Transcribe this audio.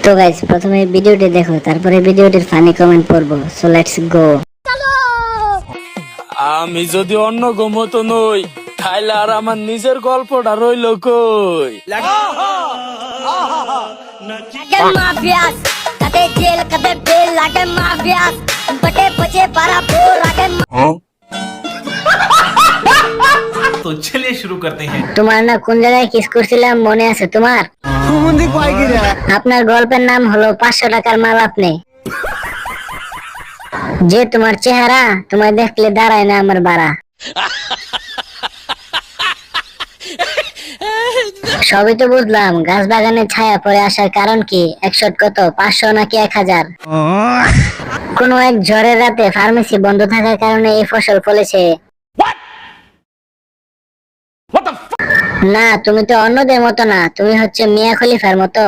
তো গাইস, প্রথমে ভিডিওটি দেখো, তারপরে ভিডিওটির ফানি কমেন্ট পড়বো। So let's go. আমি যদি অন্য মতো নই তাইলে আর আমার নিজের গল্পটা রইল কই। Lage mafias, kade jail, kade bail, lage mafias, bate bache para bol, lage तो चलिए शुरू करते हैं। তোমার না কোন জায়গায় কিস করছিলাম মনে আছে তোমার? আপনার গল্পের নাম হলো 500 টাকার মাল আপনি। যে তোমার চেহারা, তোমায় দেখলে দাঁড়ায় না আমার বাড়া। সবই তো বুঝলাম, গাছ বাগানে ছায়া পড়ে আসার কারণ কি? 100 কত, 500 নাকি 1000? কোন এক ঝড়ের রাতে ফার্মেসি বন্ধ থাকার কারণে এই ফসল ফলেছে। না, তুমি তো অন্যদের মতো না, তুমি হচ্ছে মিয়া খলিফার মতো।